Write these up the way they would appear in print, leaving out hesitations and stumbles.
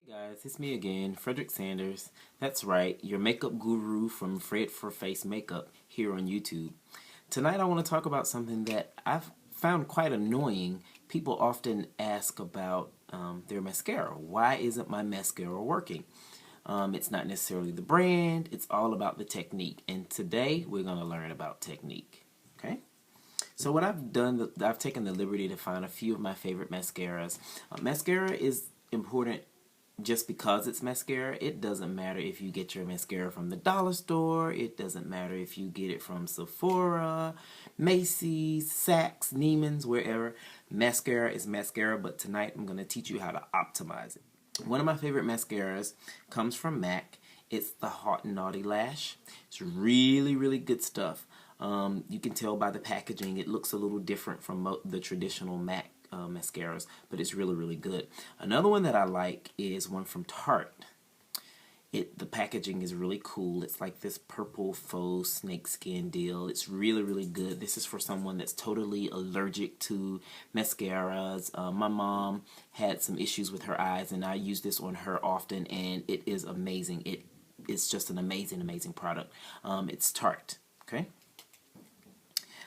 Hey guys, it's me again, Frederick Sanders. That's right, your makeup guru from Fred4Face Makeup here on YouTube. Tonight I want to talk about something that I've found quite annoying. People often ask about their mascara. Why isn't my mascara working? It's not necessarily the brand, it's all about the technique. And today we're going to learn about technique. Okay? So what I've done, I've taken the liberty to find a few of my favorite mascaras. Mascara is important just because it's mascara. It doesn't matter if you get your mascara from the dollar store. It doesn't matter if you get it from Sephora, Macy's, Saks, Neiman's, wherever. Mascara is mascara, but tonight I'm going to teach you how to optimize it. One of my favorite mascaras comes from MAC. It's the Hot and Naughty Lash. It's really, really good stuff. You can tell by the packaging it looks a little different from the traditional MAC mascaras, but it's really, really good. Another one that I like is one from Tarte. The packaging is really cool. It's like this purple faux snakeskin deal. It's really, really good. This is for someone that's totally allergic to mascaras. My mom had some issues with her eyes, and I use this on her often, and it is amazing. It's just an amazing, amazing product. It's Tarte. Okay.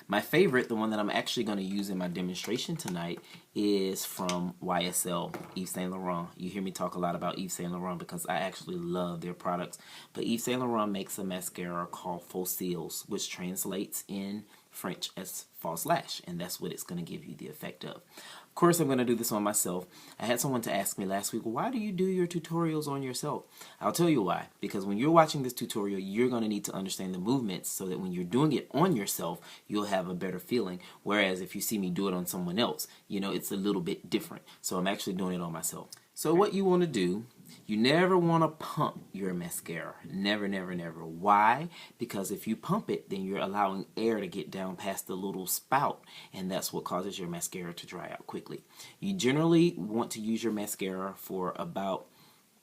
My favorite, the one that I'm actually going to use in my demonstration tonight, is from YSL, Yves Saint Laurent. You hear me talk a lot about Yves Saint Laurent because I actually love their products. But Yves Saint Laurent makes a mascara called Faux Cils, which translates in French as false lash, and that's what it's going to give you the effect of. Of course, I'm going to do this on myself. I had someone to ask me last week, why do you do your tutorials on yourself? I'll tell you why. Because when you're watching this tutorial, you're going to need to understand the movements so that when you're doing it on yourself, you'll have a better feeling. Whereas if you see me do it on someone else, you know, it's a little bit different. So I'm actually doing it on myself. So what you want to do, you never want to pump your mascara. Never, never, never. Why? Because if you pump it, then you're allowing air to get down past the little spout, and that's what causes your mascara to dry out quickly. You generally want to use your mascara for about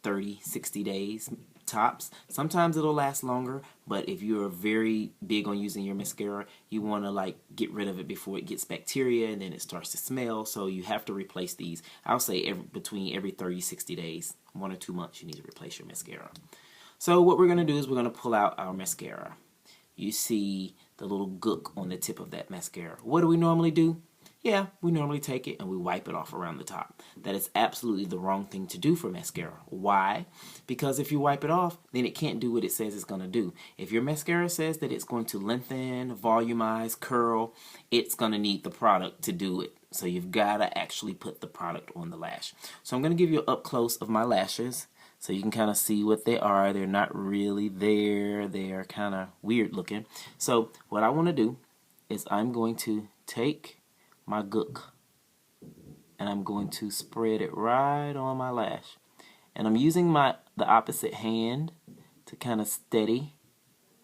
30, 60 days tops. Sometimes it'll last longer, but if you're very big on using your mascara, you want to like get rid of it before it gets bacteria and then it starts to smell, so you have to replace these. I'll say between every 30, 60 days, 1 or 2 months, you need to replace your mascara. So what we're going to do is we're going to pull out our mascara. You see the little gook on the tip of that mascara. What do we normally do? Yeah, we normally take it and we wipe it off around the top. That is absolutely the wrong thing to do for mascara. Why? Because if you wipe it off, then it can't do what it says it's going to do. If your mascara says that it's going to lengthen, volumize, curl, it's going to need the product to do it. So you've got to actually put the product on the lash. So I'm going to give you an up close of my lashes so you can kind of see what they are. They're not really there. They're kind of weird looking. So what I want to do is I'm going to take my gook and I'm going to spread it right on my lash, and I'm using the opposite hand to kind of steady,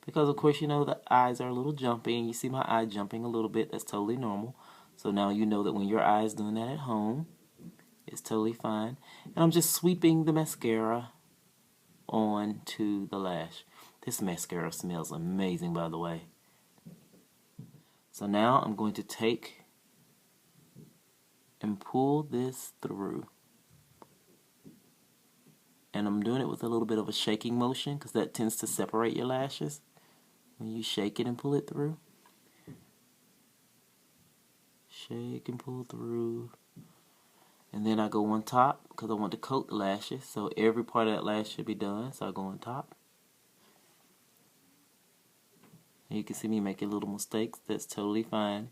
because of course you know the eyes are a little jumpy and you see my eye jumping a little bit. That's totally normal. So now you know that when your eye is doing that at home, it's totally fine. And I'm just sweeping the mascara onto the lash. This mascara smells amazing, by the way. So now I'm going to take and pull this through, and I'm doing it with a little bit of a shaking motion because that tends to separate your lashes when you shake it and pull it through. Shake and pull through, and then I go on top because I want to coat the lashes, so every part of that lash should be done. So I go on top, and you can see me making little mistakes. That's totally fine.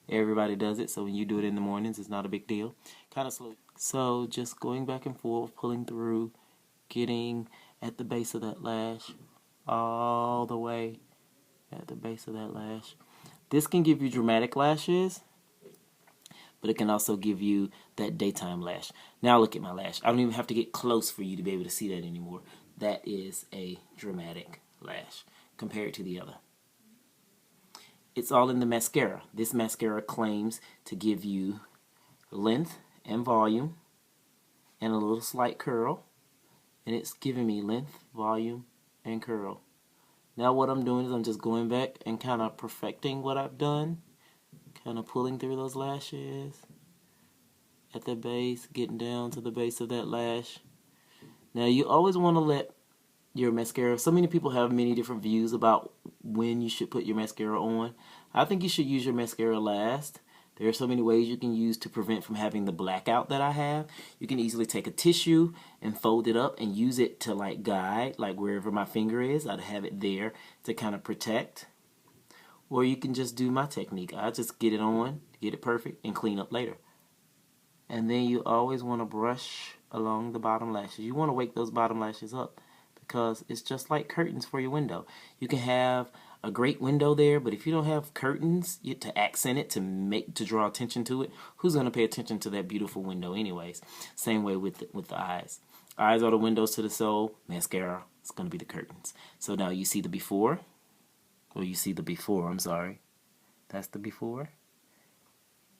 Everybody does it, so when you do it in the mornings, it's not a big deal. Kind of slow. So just going back and forth, pulling through, getting at the base of that lash, all the way at the base of that lash. This can give you dramatic lashes, but it can also give you that daytime lash. Now look at my lash. I don't even have to get close for you to be able to see that anymore. That is a dramatic lash compared to the other. It's all in the mascara. This mascara claims to give you length and volume and a little slight curl. And it's giving me length, volume, and curl. Now what I'm doing is I'm just going back and kind of perfecting what I've done. Kind of pulling through those lashes at the base, getting down to the base of that lash. Now you always want to let your mascara, so many people have many different views about when you should put your mascara on. I think you should use your mascara last. There are so many ways you can use to prevent from having the blackout that I have. You can easily take a tissue and fold it up and use it to like guide, like wherever my finger is, I'd have it there to kind of protect. Or you can just do my technique. I just get it on, get it perfect, and clean up later. And then you always want to brush along the bottom lashes. You want to wake those bottom lashes up because it's just like curtains for your window. You can have a great window there, but if you don't have curtains to accent it, to draw attention to it, who's going to pay attention to that beautiful window anyways? Same way with the eyes. Eyes are the windows to the soul. Mascara is going to be the curtains. So now you see the before, I'm sorry. That's the before.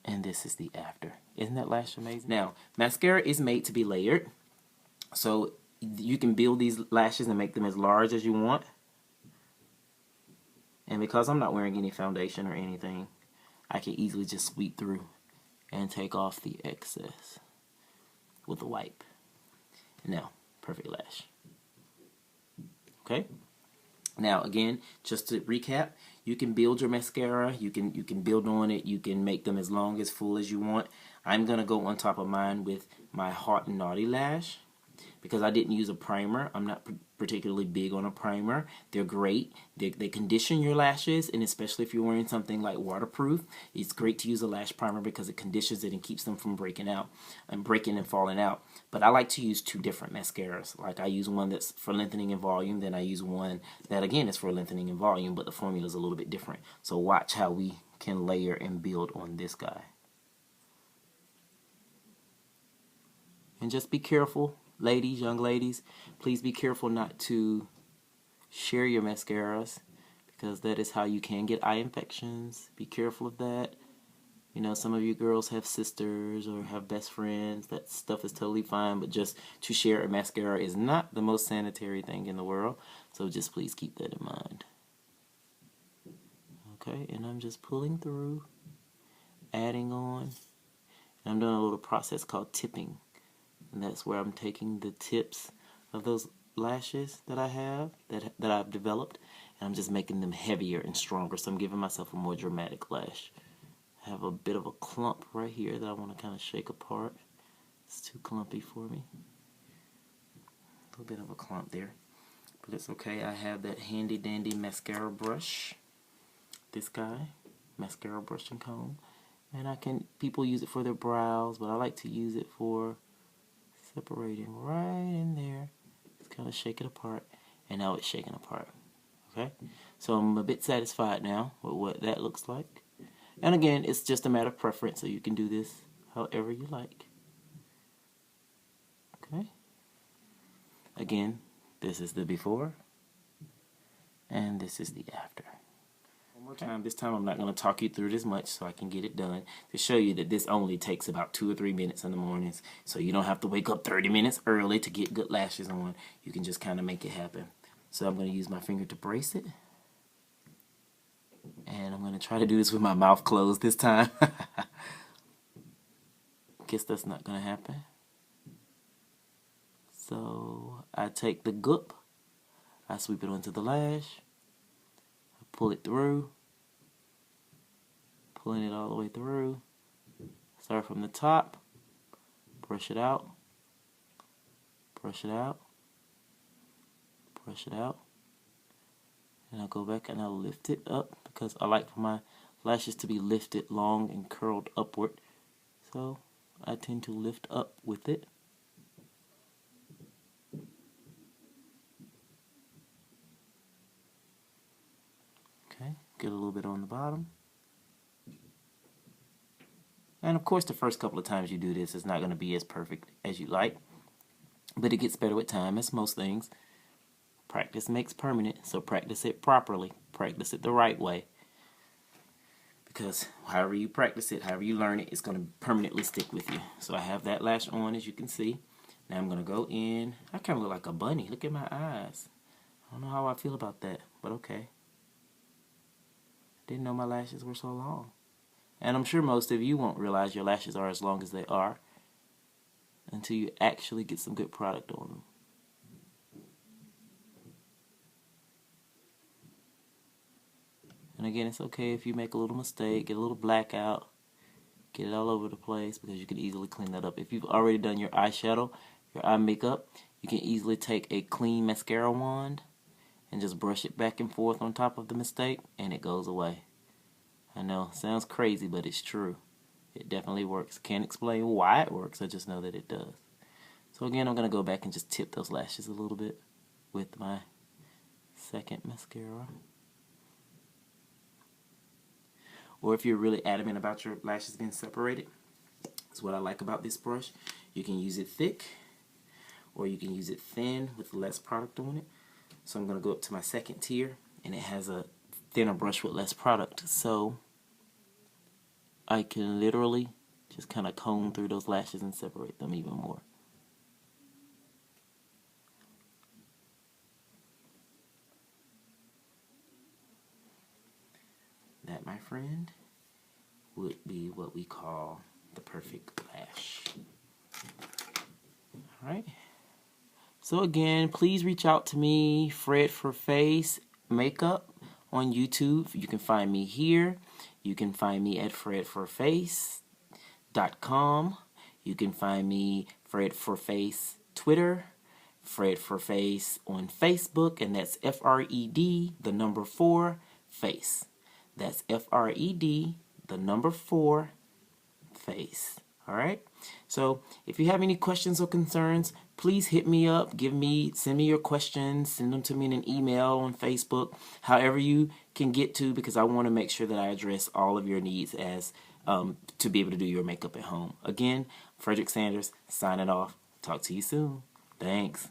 And this is the after. Isn't that lash amazing? Now, mascara is made to be layered. So you can build these lashes and make them as large as you want. And because I'm not wearing any foundation or anything, I can easily just sweep through and take off the excess with a wipe. Now, perfect lash. Okay? Now, again, just to recap, you can build your mascara, you can build on it, you can make them as long as full as you want. I'm going to go on top of mine with my Hot and Naughty lash because I didn't use a primer. I'm not particularly big on a primer. They're great. They condition your lashes, and especially if you're wearing something like waterproof, it's great to use a lash primer because it conditions it and keeps them from breaking and falling out. But I like to use two different mascaras. Like I use one that's for lengthening and volume, then I use one that again is for lengthening and volume, but the formula is a little bit different. So watch how we can layer and build on this guy. And just be careful, ladies, young ladies, please be careful not to share your mascaras because that is how you can get eye infections. Be careful of that. You know, some of you girls have sisters or have best friends. That stuff is totally fine, but just to share a mascara is not the most sanitary thing in the world. So just please keep that in mind. Okay, and I'm just pulling through, adding on. And I'm doing a little process called tipping. And that's where I'm taking the tips of those lashes that I have, that I've developed, and I'm just making them heavier and stronger. So I'm giving myself a more dramatic lash. I have a bit of a clump right here that I want to kind of shake apart. It's too clumpy for me. A little bit of a clump there. But it's okay. I have that handy dandy mascara brush. This guy, mascara brush and comb. And people use it for their brows, but I like to use it for separating right in there. Just kind of shake it apart, and now it's shaking apart. Okay, so I'm a bit satisfied now with what that looks like. And again, it's just a matter of preference, so you can do this however you like. Okay, again, this is the before, and this is the after. One more time. This time I'm not going to talk you through this much so I can get it done to show you that this only takes about 2 or 3 minutes in the mornings, so you don't have to wake up 30 minutes early to get good lashes on. You can just kind of make it happen. So I'm going to use my finger to brace it, and I'm going to try to do this with my mouth closed this time. Guess that's not going to happen. So I take the goop, I sweep it onto the lash, I pull it through, pulling it all the way through. Start from the top, brush it out, brush it out, brush it out, and I'll go back and I'll lift it up because I like for my lashes to be lifted long and curled upward. So I tend to lift up with it. Okay, get a little bit on the bottom. And of course, the first couple of times you do this, it's not going to be as perfect as you like. But it gets better with time, as most things. Practice makes permanent, so practice it properly. Practice it the right way. Because however you practice it, however you learn it, it's going to permanently stick with you. So I have that lash on, as you can see. Now I'm going to go in. I kind of look like a bunny. Look at my eyes. I don't know how I feel about that, but okay. Didn't know my lashes were so long. And I'm sure most of you won't realize your lashes are as long as they are until you actually get some good product on them. And again, it's okay if you make a little mistake, get a little blackout, get it all over the place, because you can easily clean that up. If you've already done your eyeshadow, your eye makeup, you can easily take a clean mascara wand and just brush it back and forth on top of the mistake, and it goes away. I know, sounds crazy, but it's true. It definitely works. Can't explain why it works, I just know that it does. So again, I'm going to go back and just tip those lashes a little bit with my second mascara. Or if you're really adamant about your lashes being separated, that's what I like about this brush. You can use it thick, or you can use it thin with less product on it. So I'm going to go up to my second tier, and it has a thinner brush with less product. So I can literally just kind of comb through those lashes and separate them even more. That, my friend, would be what we call the perfect lash. Alright. So again, please reach out to me, Fred4Face Makeup on YouTube. You can find me here. You can find me at Fred4Face.com. You can find me Fred4Face Twitter, Fred4Face on Facebook, and that's FRED, the number 4, face. That's FRED, the number 4, face. Alright? So if you have any questions or concerns, please hit me up, send me your questions, send them to me in an email on Facebook, however you can get to, because I want to make sure that I address all of your needs as to be able to do your makeup at home. Again, Frederick Sanders signing off. Talk to you soon. Thanks.